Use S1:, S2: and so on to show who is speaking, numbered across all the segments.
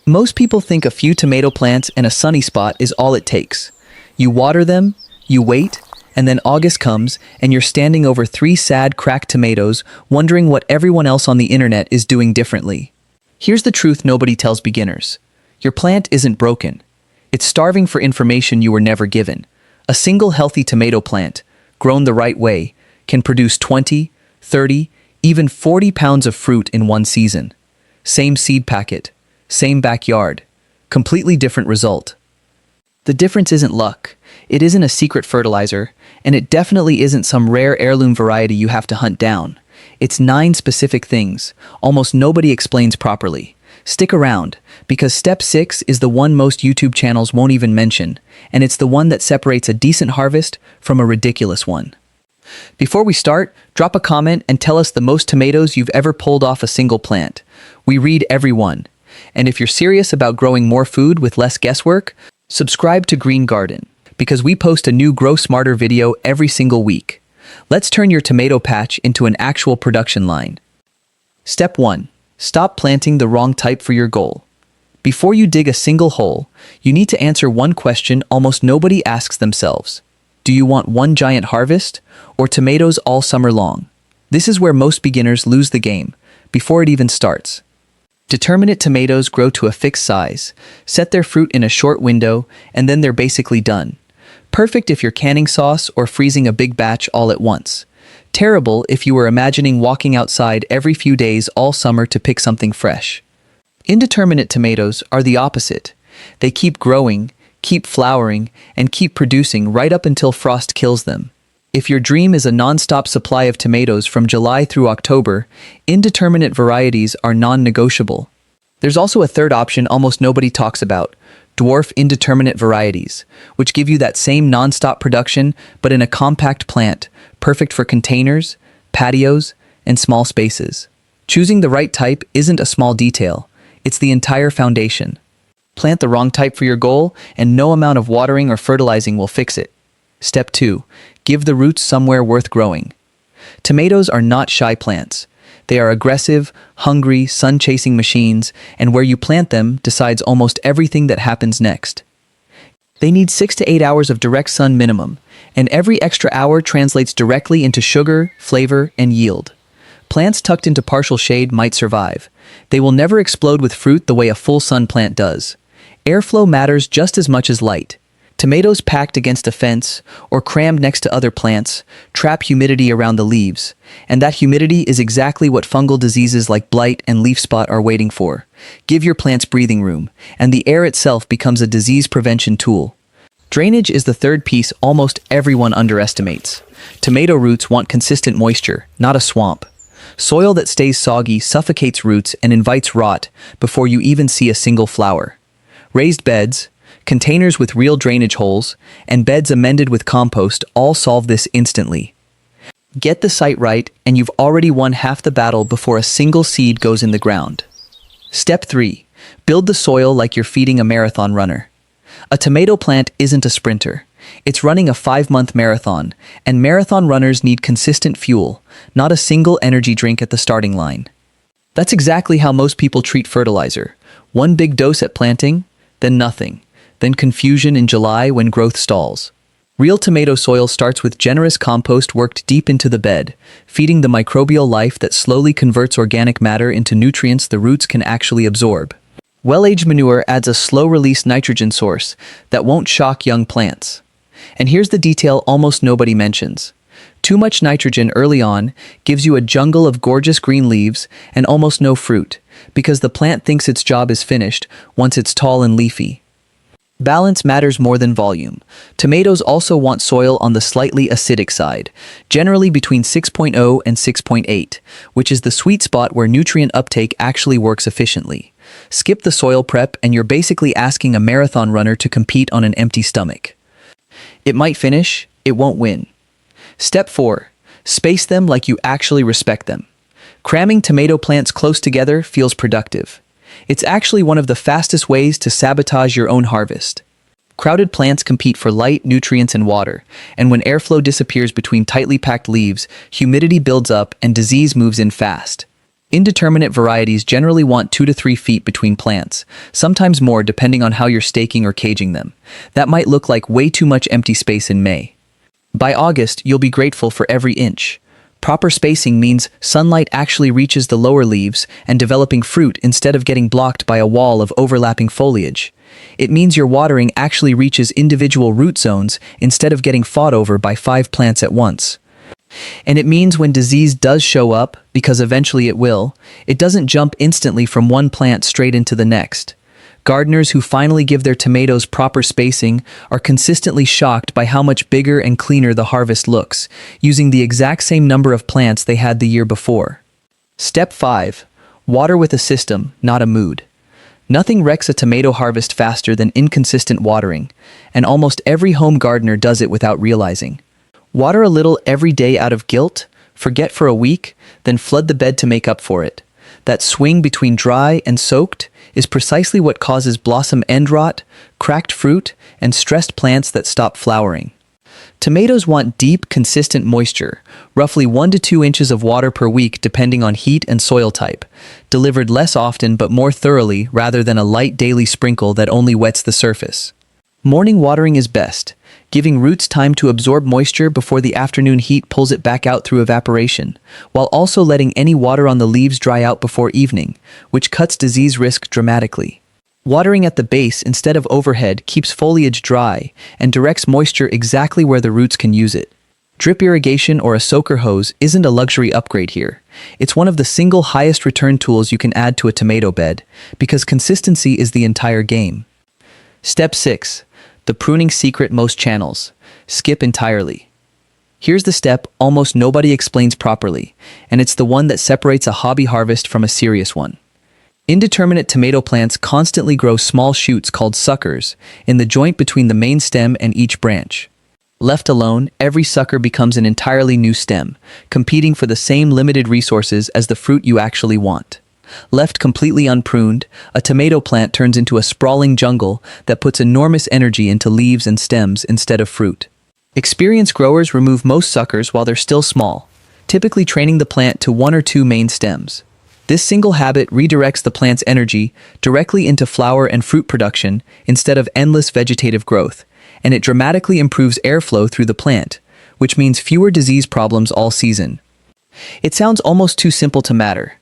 S1: Most people think a few tomato plants and a sunny spot is all it takes. You water them, you wait, and then August comes and you're standing over 3 sad, cracked tomatoes, wondering what everyone else on the internet is doing differently. Here's the truth nobody tells beginners. Your plant isn't broken. It's starving for information you were never given. A single healthy tomato plant, grown the right way, can produce 20, 30, even 40 pounds of fruit in one season. Same seed packet, same backyard, completely different result. The difference isn't luck, it isn't a secret fertilizer, and it definitely isn't some rare heirloom variety you have to hunt down. It's 9 specific things almost nobody explains properly. Stick around, because step 6 is the one most YouTube channels won't even mention, and it's the one that separates a decent harvest from a ridiculous one. Before we start, drop a comment and tell us the most tomatoes you've ever pulled off a single plant. We read every one. And if you're serious about growing more food with less guesswork, subscribe to Green Garden, because we post a new Grow Smarter video every single week. Let's turn your tomato patch into an actual production line. Step 1. Stop planting the wrong type for your goal. Before you dig a single hole, you need to answer one question almost nobody asks themselves. Do you want one giant harvest, or tomatoes all summer long? This is where most beginners lose the game, before it even starts. Determinate tomatoes grow to a fixed size, set their fruit in a short window, and then they're basically done. Perfect if you're canning sauce or freezing a big batch all at once. Terrible if you were imagining walking outside every few days all summer to pick something fresh. Indeterminate tomatoes are the opposite. They keep growing, keep flowering, and keep producing right up until frost kills them. If your dream is a non-stop supply of tomatoes from July through October, indeterminate varieties are non-negotiable. There's also a third option almost nobody talks about, dwarf indeterminate varieties, which give you that same non-stop production but in a compact plant, perfect for containers, patios, and small spaces. Choosing the right type isn't a small detail, it's the entire foundation. Plant the wrong type for your goal, and no amount of watering or fertilizing will fix it. Step 2. Give the roots somewhere worth growing. Tomatoes are not shy plants. They are aggressive, hungry, sun-chasing machines, and where you plant them decides almost everything that happens next. They need 6 to 8 hours of direct sun minimum, and every extra hour translates directly into sugar, flavor, and yield. Plants tucked into partial shade might survive. They will never explode with fruit the way a full sun plant does. Airflow matters just as much as light. Tomatoes packed against a fence or crammed next to other plants trap humidity around the leaves, and that humidity is exactly what fungal diseases like blight and leaf spot are waiting for. Give your plants breathing room, and the air itself becomes a disease prevention tool. Drainage is the third piece almost everyone underestimates. Tomato roots want consistent moisture, not a swamp. Soil that stays soggy suffocates roots and invites rot before you even see a single flower. Raised beds, containers with real drainage holes, and beds amended with compost all solve this instantly. Get the site right, and you've already won half the battle before a single seed goes in the ground. Step 3. Build the soil like you're feeding a marathon runner. A tomato plant isn't a sprinter. It's running a 5-month marathon, and marathon runners need consistent fuel, not a single energy drink at the starting line. That's exactly how most people treat fertilizer. One big dose at planting, then nothing. Then confusion in July when growth stalls. Real tomato soil starts with generous compost worked deep into the bed, feeding the microbial life that slowly converts organic matter into nutrients the roots can actually absorb. Well-aged manure adds a slow-release nitrogen source that won't shock young plants. And here's the detail almost nobody mentions. Too much nitrogen early on gives you a jungle of gorgeous green leaves and almost no fruit, because the plant thinks its job is finished once it's tall and leafy. Balance matters more than volume. Tomatoes also want soil on the slightly acidic side, generally between 6.0 and 6.8, which is the sweet spot where nutrient uptake actually works efficiently. Skip the soil prep and you're basically asking a marathon runner to compete on an empty stomach. It might finish, it won't win. Step 4. Space them like you actually respect them. Cramming tomato plants close together feels productive. It's actually one of the fastest ways to sabotage your own harvest. Crowded plants compete for light, nutrients, and water, and when airflow disappears between tightly packed leaves, humidity builds up and disease moves in fast. Indeterminate varieties generally want 2 to 3 feet between plants, sometimes more depending on how you're staking or caging them. That might look like way too much empty space in May. By August, you'll be grateful for every inch. Proper spacing means sunlight actually reaches the lower leaves and developing fruit instead of getting blocked by a wall of overlapping foliage. It means your watering actually reaches individual root zones instead of getting fought over by 5 plants at once. And it means when disease does show up, because eventually it will, it doesn't jump instantly from one plant straight into the next. Gardeners who finally give their tomatoes proper spacing are consistently shocked by how much bigger and cleaner the harvest looks, using the exact same number of plants they had the year before. Step 5. Water with a system, not a mood. Nothing wrecks a tomato harvest faster than inconsistent watering, and almost every home gardener does it without realizing. Water a little every day out of guilt, forget for a week, then flood the bed to make up for it. That swing between dry and soaked is precisely what causes blossom end rot, cracked fruit, and stressed plants that stop flowering. Tomatoes want deep, consistent moisture, roughly 1 to 2 inches of water per week depending on heat and soil type, delivered less often but more thoroughly rather than a light daily sprinkle that only wets the surface. Morning watering is best, giving roots time to absorb moisture before the afternoon heat pulls it back out through evaporation, while also letting any water on the leaves dry out before evening, which cuts disease risk dramatically. Watering at the base instead of overhead keeps foliage dry and directs moisture exactly where the roots can use it. Drip irrigation or a soaker hose isn't a luxury upgrade here. It's one of the single highest return tools you can add to a tomato bed, because consistency is the entire game. Step 6. The pruning secret most channels. Skip entirely. Here's the step almost nobody explains properly, and it's the one that separates a hobby harvest from a serious one. Indeterminate tomato plants constantly grow small shoots called suckers in the joint between the main stem and each branch. Left alone, every sucker becomes an entirely new stem, competing for the same limited resources as the fruit you actually want. Left completely unpruned, a tomato plant turns into a sprawling jungle that puts enormous energy into leaves and stems instead of fruit. Experienced growers remove most suckers while they're still small, typically training the plant to 1 or 2 main stems. This single habit redirects the plant's energy directly into flower and fruit production instead of endless vegetative growth, and it dramatically improves airflow through the plant, which means fewer disease problems all season. It sounds almost too simple to matter.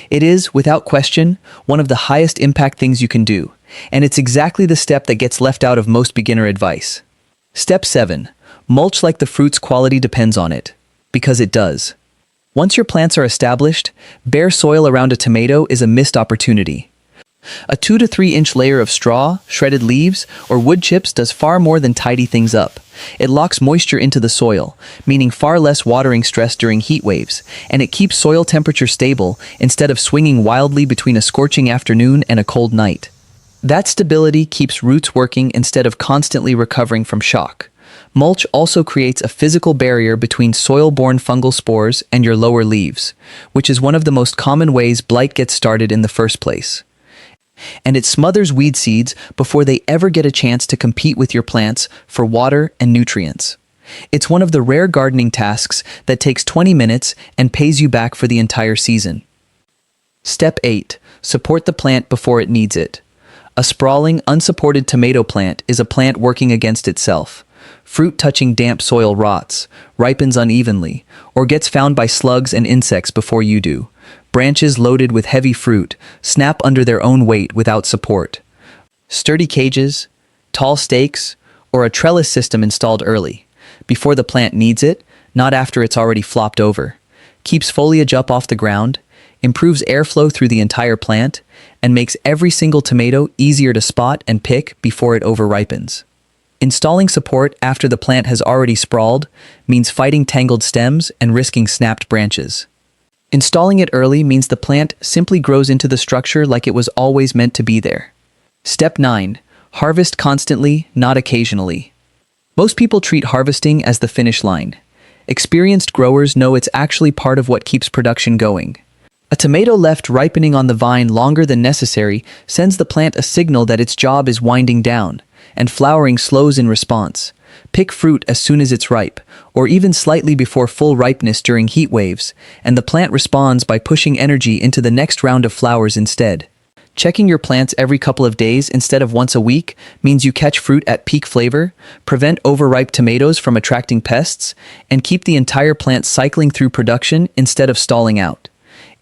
S1: It is, without question, one of the highest impact things you can do, and it's exactly the step that gets left out of most beginner advice. Step 7. Mulch like the fruit's quality depends on it. Because it does. Once your plants are established, bare soil around a tomato is a missed opportunity. A 2 to 3 inch layer of straw, shredded leaves, or wood chips does far more than tidy things up. It locks moisture into the soil, meaning far less watering stress during heat waves, and it keeps soil temperature stable instead of swinging wildly between a scorching afternoon and a cold night. That stability keeps roots working instead of constantly recovering from shock. Mulch also creates a physical barrier between soil-borne fungal spores and your lower leaves, which is one of the most common ways blight gets started in the first place. And it smothers weed seeds before they ever get a chance to compete with your plants for water and nutrients. It's one of the rare gardening tasks that takes 20 minutes and pays you back for the entire season. Step 8. Support the plant before it needs it. A sprawling, unsupported tomato plant is a plant working against itself. Fruit touching damp soil rots, ripens unevenly, or gets found by slugs and insects before you do. Branches loaded with heavy fruit snap under their own weight without support. Sturdy cages, tall stakes, or a trellis system installed early, before the plant needs it, not after it's already flopped over, keeps foliage up off the ground, improves airflow through the entire plant, and makes every single tomato easier to spot and pick before it overripens. Installing support after the plant has already sprawled means fighting tangled stems and risking snapped branches. Installing it early means the plant simply grows into the structure like it was always meant to be there. Step 9. Harvest constantly, not occasionally. Most people treat harvesting as the finish line. Experienced growers know it's actually part of what keeps production going. A tomato left ripening on the vine longer than necessary sends the plant a signal that its job is winding down, and flowering slows in response. Pick fruit as soon as it's ripe, or even slightly before full ripeness during heat waves, and the plant responds by pushing energy into the next round of flowers instead. Checking your plants every couple of days instead of once a week means you catch fruit at peak flavor, prevent overripe tomatoes from attracting pests, and keep the entire plant cycling through production instead of stalling out.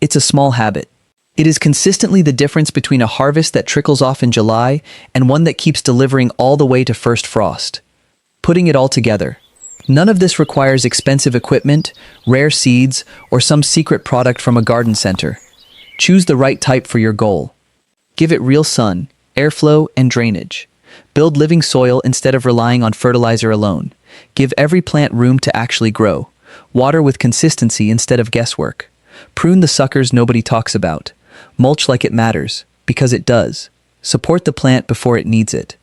S1: It's a small habit. It is consistently the difference between a harvest that trickles off in July and one that keeps delivering all the way to first frost. Putting it all together. None of this requires expensive equipment, rare seeds, or some secret product from a garden center. Choose the right type for your goal. Give it real sun, airflow, and drainage. Build living soil instead of relying on fertilizer alone. Give every plant room to actually grow. Water with consistency instead of guesswork. Prune the suckers nobody talks about. Mulch like it matters, because it does. Support the plant before it needs it.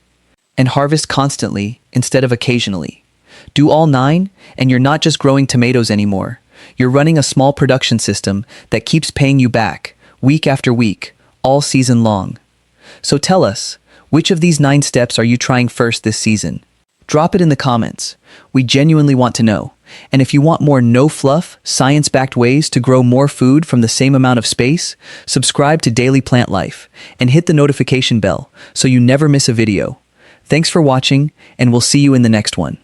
S1: And harvest constantly instead of occasionally. Do all 9, and you're not just growing tomatoes anymore. You're running a small production system that keeps paying you back, week after week, all season long. So tell us, which of these 9 steps are you trying first this season? Drop it in the comments. We genuinely want to know. And if you want more no-fluff, science-backed ways to grow more food from the same amount of space, subscribe to Daily Plant Life and hit the notification bell so you never miss a video. Thanks for watching, and we'll see you in the next one.